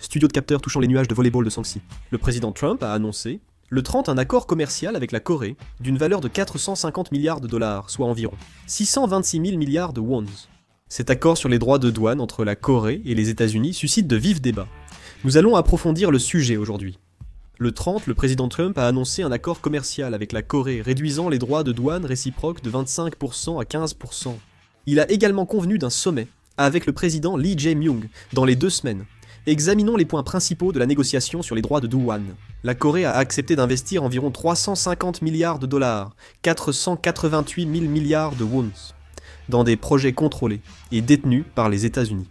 studio de capteurs touchant les nuages de volleyball de Sanxi. Le président Trump a annoncé le 30 un accord commercial avec la Corée d'une valeur de 450 milliards de dollars, soit environ 626 000 milliards de wons. Cet accord sur les droits de douane entre la Corée et les États-Unis suscite de vifs débats. Nous allons approfondir le sujet aujourd'hui. Le 30, le président Trump a annoncé un accord commercial avec la Corée réduisant les droits de douane réciproques de 25% à 15%. Il a également convenu d'un sommet avec le président Lee Jae-myung dans les 2 semaines. Examinons les points principaux de la négociation sur les droits de douane. La Corée a accepté d'investir environ 350 milliards de dollars, 488 000 milliards de wons, dans des projets contrôlés et détenus par les États-Unis.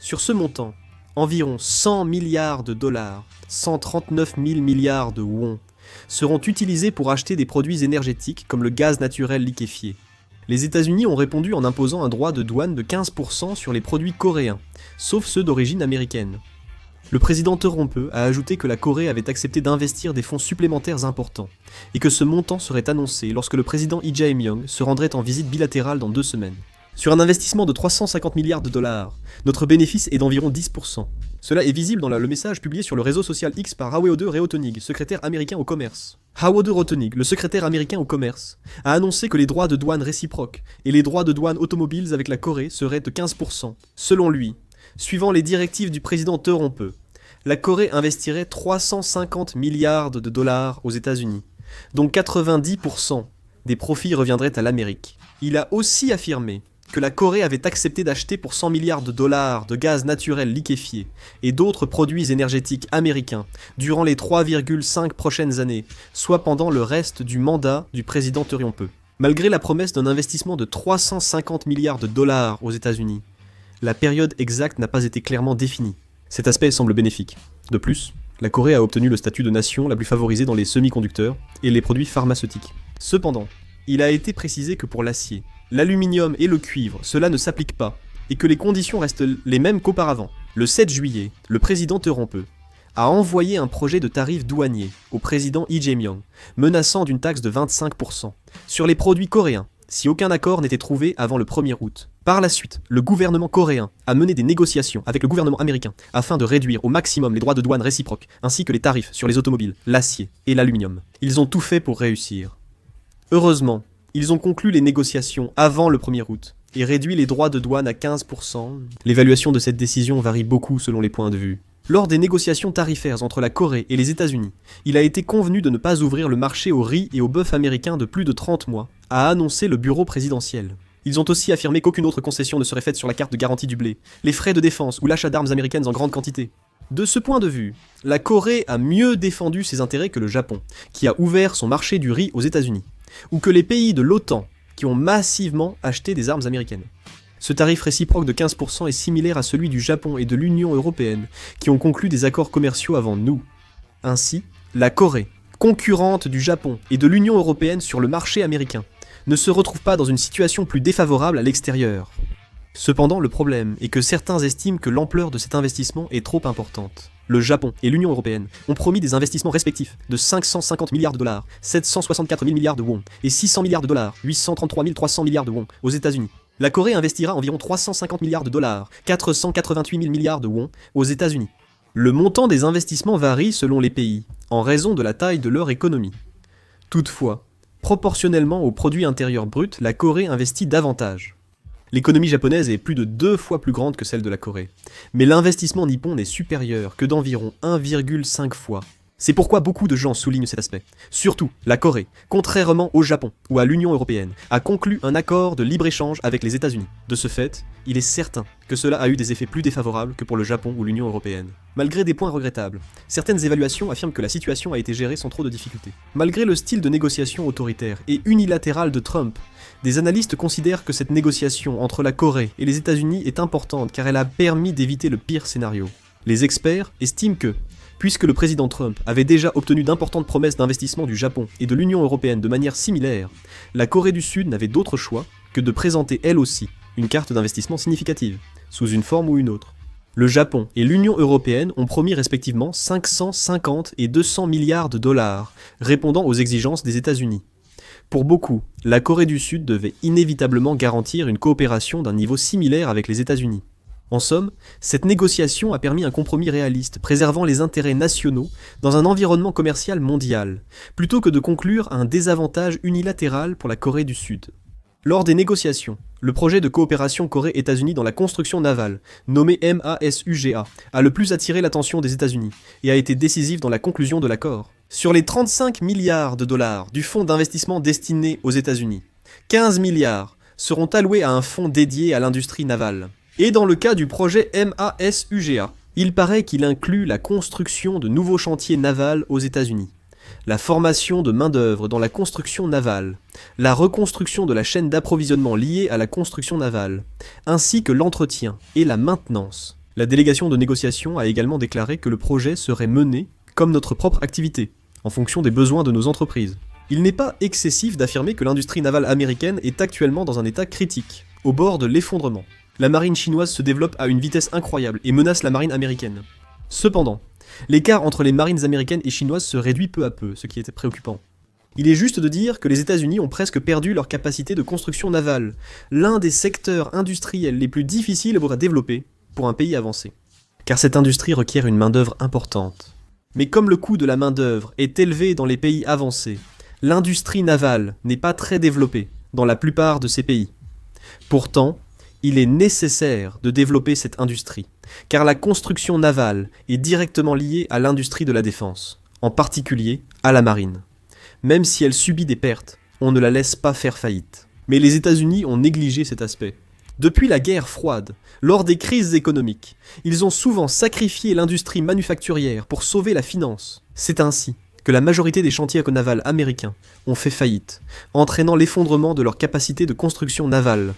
Sur ce montant, environ 100 milliards de dollars, 139 000 milliards de wons, seront utilisés pour acheter des produits énergétiques comme le gaz naturel liquéfié. Les États-Unis ont répondu en imposant un droit de douane de 15% sur les produits coréens, sauf ceux d'origine américaine. Le président Trump a ajouté que la Corée avait accepté d'investir des fonds supplémentaires importants, et que ce montant serait annoncé lorsque le président Lee Jae-myung se rendrait en visite bilatérale dans 2 semaines. Sur un investissement de 350 milliards de dollars, notre bénéfice est d'environ 10%. Cela est visible dans le message publié sur le réseau social X par Howard Rotanig, secrétaire américain au commerce. Howard Rotanig, le secrétaire américain au commerce, a annoncé que les droits de douane réciproques et les droits de douane automobiles avec la Corée seraient de 15%. Selon lui, suivant les directives du président Trump, la Corée investirait 350 milliards de dollars aux États-Unis, dont 90% des profits reviendraient à l'Amérique. Il a aussi affirmé que la Corée avait accepté d'acheter pour 100 milliards de dollars de gaz naturel liquéfié et d'autres produits énergétiques américains durant les 3,5 prochaines années, soit pendant le reste du mandat du président Trump. Malgré la promesse d'un investissement de 350 milliards de dollars aux États-Unis, la période exacte n'a pas été clairement définie. Cet aspect semble bénéfique. De plus, la Corée a obtenu le statut de nation la plus favorisée dans les semi-conducteurs et les produits pharmaceutiques. Cependant, il a été précisé que pour l'acier, l'aluminium et le cuivre, cela ne s'applique pas, et que les conditions restent les mêmes qu'auparavant. Le 7 juillet, le président Trump a envoyé un projet de tarif douanier au président Lee Jae-myung, menaçant d'une taxe de 25% sur les produits coréens, si aucun accord n'était trouvé avant le 1er août. Par la suite, le gouvernement coréen a mené des négociations avec le gouvernement américain afin de réduire au maximum les droits de douane réciproques, ainsi que les tarifs sur les automobiles, l'acier et l'aluminium. Ils ont tout fait pour réussir. Heureusement, ils ont conclu les négociations avant le 1er août et réduit les droits de douane à 15%. L'évaluation de cette décision varie beaucoup selon les points de vue. Lors des négociations tarifaires entre la Corée et les États-Unis, il a été convenu de ne pas ouvrir le marché au riz et au bœuf américain de plus de 30 mois, a annoncé le bureau présidentiel. Ils ont aussi affirmé qu'aucune autre concession ne serait faite sur la carte de garantie du blé, les frais de défense ou l'achat d'armes américaines en grande quantité. De ce point de vue, la Corée a mieux défendu ses intérêts que le Japon, qui a ouvert son marché du riz aux États-Unis, ou que les pays de l'OTAN, qui ont massivement acheté des armes américaines. Ce tarif réciproque de 15% est similaire à celui du Japon et de l'Union européenne, qui ont conclu des accords commerciaux avant nous. Ainsi, la Corée, concurrente du Japon et de l'Union européenne sur le marché américain, ne se retrouve pas dans une situation plus défavorable à l'extérieur. Cependant, le problème est que certains estiment que l'ampleur de cet investissement est trop importante. Le Japon et l'Union européenne ont promis des investissements respectifs de 550 milliards de dollars, 764 000 milliards de wons et 600 milliards de dollars, 833 300 milliards de wons aux États-Unis. La Corée investira environ 350 milliards de dollars, 488 000 milliards de wons aux États-Unis. Le montant des investissements varie selon les pays, en raison de la taille de leur économie. Toutefois, proportionnellement au produit intérieur brut, la Corée investit davantage. L'économie japonaise est plus de 2 fois plus grande que celle de la Corée, mais l'investissement nippon n'est supérieur que d'environ 1,5 fois. C'est pourquoi beaucoup de gens soulignent cet aspect. Surtout, la Corée, contrairement au Japon ou à l'Union européenne, a conclu un accord de libre-échange avec les États-Unis. De ce fait, il est certain que cela a eu des effets plus défavorables que pour le Japon ou l'Union européenne. Malgré des points regrettables, certaines évaluations affirment que la situation a été gérée sans trop de difficultés. Malgré le style de négociation autoritaire et unilatéral de Trump, des analystes considèrent que cette négociation entre la Corée et les États-Unis est importante car elle a permis d'éviter le pire scénario. Les experts estiment que, puisque le président Trump avait déjà obtenu d'importantes promesses d'investissement du Japon et de l'Union européenne de manière similaire, la Corée du Sud n'avait d'autre choix que de présenter elle aussi une carte d'investissement significative, sous une forme ou une autre. Le Japon et l'Union européenne ont promis respectivement 550 et 200 milliards de dollars, répondant aux exigences des États-Unis. Pour beaucoup, la Corée du Sud devait inévitablement garantir une coopération d'un niveau similaire avec les États-Unis. En somme, cette négociation a permis un compromis réaliste, préservant les intérêts nationaux dans un environnement commercial mondial, plutôt que de conclure un désavantage unilatéral pour la Corée du Sud. Lors des négociations, le projet de coopération Corée-États-Unis dans la construction navale, nommé MASUGA, a le plus attiré l'attention des États-Unis et a été décisif dans la conclusion de l'accord. Sur les 35 milliards de dollars du fonds d'investissement destiné aux États-Unis, 15 milliards seront alloués à un fonds dédié à l'industrie navale. Et dans le cas du projet MASUGA, il paraît qu'il inclut la construction de nouveaux chantiers navals aux États-Unis, la formation de main-d'œuvre dans la construction navale, la reconstruction de la chaîne d'approvisionnement liée à la construction navale, ainsi que l'entretien et la maintenance. La délégation de négociation a également déclaré que le projet serait mené comme notre propre activité, en fonction des besoins de nos entreprises. Il n'est pas excessif d'affirmer que l'industrie navale américaine est actuellement dans un état critique, au bord de l'effondrement. La marine chinoise se développe à une vitesse incroyable et menace la marine américaine. Cependant, l'écart entre les marines américaines et chinoises se réduit peu à peu, ce qui était préoccupant. Il est juste de dire que les États-Unis ont presque perdu leur capacité de construction navale, l'un des secteurs industriels les plus difficiles à développer pour un pays avancé. Car cette industrie requiert une main-d'œuvre importante. Mais comme le coût de la main-d'œuvre est élevé dans les pays avancés, l'industrie navale n'est pas très développée dans la plupart de ces pays. Pourtant, il est nécessaire de développer cette industrie, car la construction navale est directement liée à l'industrie de la défense, en particulier à la marine. Même si elle subit des pertes, on ne la laisse pas faire faillite. Mais les États-Unis ont négligé cet aspect. Depuis la guerre froide, lors des crises économiques, ils ont souvent sacrifié l'industrie manufacturière pour sauver la finance. C'est ainsi que la majorité des chantiers navals américains ont fait faillite, entraînant l'effondrement de leur capacité de construction navale,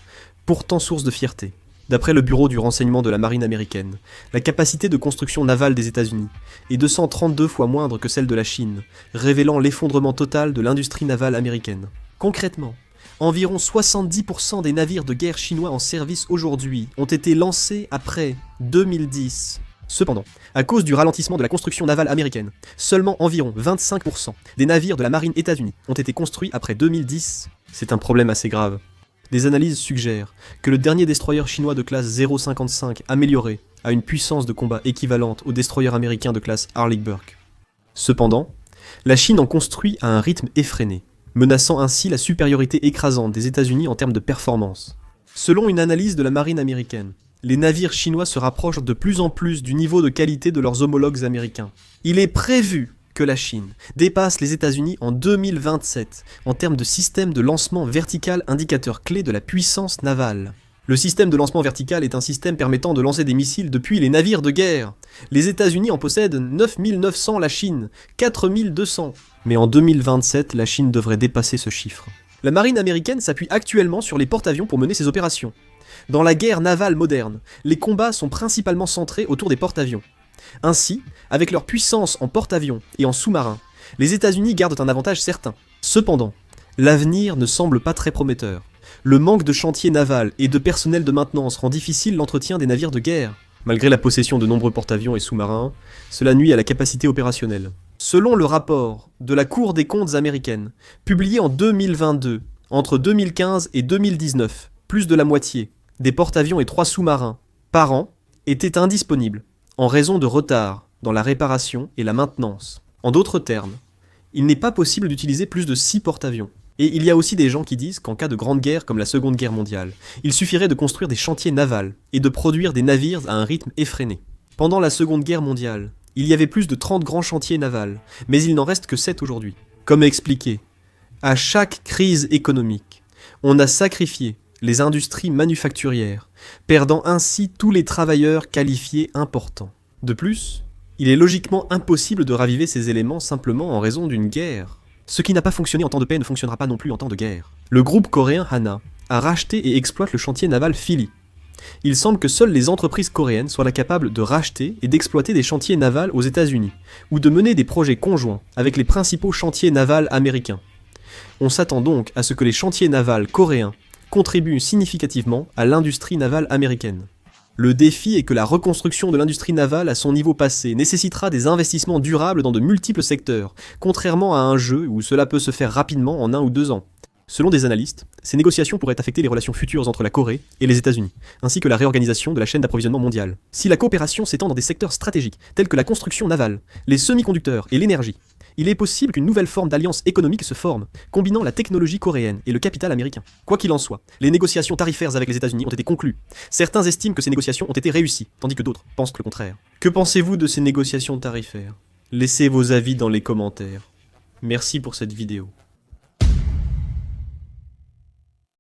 pourtant source de fierté. D'après le Bureau du renseignement de la marine américaine, la capacité de construction navale des États-Unis est 232 fois moindre que celle de la Chine, révélant l'effondrement total de l'industrie navale américaine. Concrètement, environ 70% des navires de guerre chinois en service aujourd'hui ont été lancés après 2010. Cependant, à cause du ralentissement de la construction navale américaine, seulement environ 25% des navires de la marine États-Unis ont été construits après 2010. C'est un problème assez grave. Des analyses suggèrent que le dernier destroyer chinois de classe 055 amélioré a une puissance de combat équivalente au destroyer américain de classe Harrisburg. Cependant, la Chine en construit à un rythme effréné, menaçant ainsi la supériorité écrasante des États-Unis en termes de performance. Selon une analyse de la marine américaine, les navires chinois se rapprochent de plus en plus du niveau de qualité de leurs homologues américains. Il est prévu que la Chine dépasse les États-Unis en 2027 en termes de système de lancement vertical indicateur clé de la puissance navale. Le système de lancement vertical est un système permettant de lancer des missiles depuis les navires de guerre. Les États-Unis en possèdent 9900, la Chine 4200. Mais en 2027, la Chine devrait dépasser ce chiffre. La marine américaine s'appuie actuellement sur les porte-avions pour mener ses opérations. Dans la guerre navale moderne, les combats sont principalement centrés autour des porte-avions. Ainsi, avec leur puissance en porte-avions et en sous-marins, les États-Unis gardent un avantage certain. Cependant, l'avenir ne semble pas très prometteur. Le manque de chantiers navals et de personnel de maintenance rend difficile l'entretien des navires de guerre. Malgré la possession de nombreux porte-avions et sous-marins, cela nuit à la capacité opérationnelle. Selon le rapport de la Cour des comptes américaine, publié en 2022, entre 2015 et 2019, plus de la moitié des porte-avions et 3 sous-marins par an étaient indisponibles en raison de retard dans la réparation et la maintenance. En d'autres termes, il n'est pas possible d'utiliser plus de 6 porte-avions. Et il y a aussi des gens qui disent qu'en cas de grande guerre comme la Seconde Guerre mondiale, il suffirait de construire des chantiers navals et de produire des navires à un rythme effréné. Pendant la Seconde Guerre mondiale, il y avait plus de 30 grands chantiers navals, mais il n'en reste que 7 aujourd'hui. Comme expliqué, à chaque crise économique, on a sacrifié les industries manufacturières, perdant ainsi tous les travailleurs qualifiés importants. De plus, il est logiquement impossible de raviver ces éléments simplement en raison d'une guerre. Ce qui n'a pas fonctionné en temps de paix ne fonctionnera pas non plus en temps de guerre. Le groupe coréen Hana a racheté et exploite le chantier naval Philly. Il semble que seules les entreprises coréennes soient capables de racheter et d'exploiter des chantiers navals aux États-Unis, ou de mener des projets conjoints avec les principaux chantiers navals américains. On s'attend donc à ce que les chantiers navals coréens contribuent significativement à l'industrie navale américaine. Le défi est que la reconstruction de l'industrie navale à son niveau passé nécessitera des investissements durables dans de multiples secteurs, contrairement à un jeu où cela peut se faire rapidement en 1 ou 2 ans. Selon des analystes, ces négociations pourraient affecter les relations futures entre la Corée et les États-Unis, ainsi que la réorganisation de la chaîne d'approvisionnement mondiale. Si la coopération s'étend dans des secteurs stratégiques, tels que la construction navale, les semi-conducteurs et l'énergie, il est possible qu'une nouvelle forme d'alliance économique se forme, combinant la technologie coréenne et le capital américain. Quoi qu'il en soit, les négociations tarifaires avec les États-Unis ont été conclues. Certains estiment que ces négociations ont été réussies, tandis que d'autres pensent le contraire. Que pensez-vous de ces négociations tarifaires? Laissez vos avis dans les commentaires. Merci pour cette vidéo.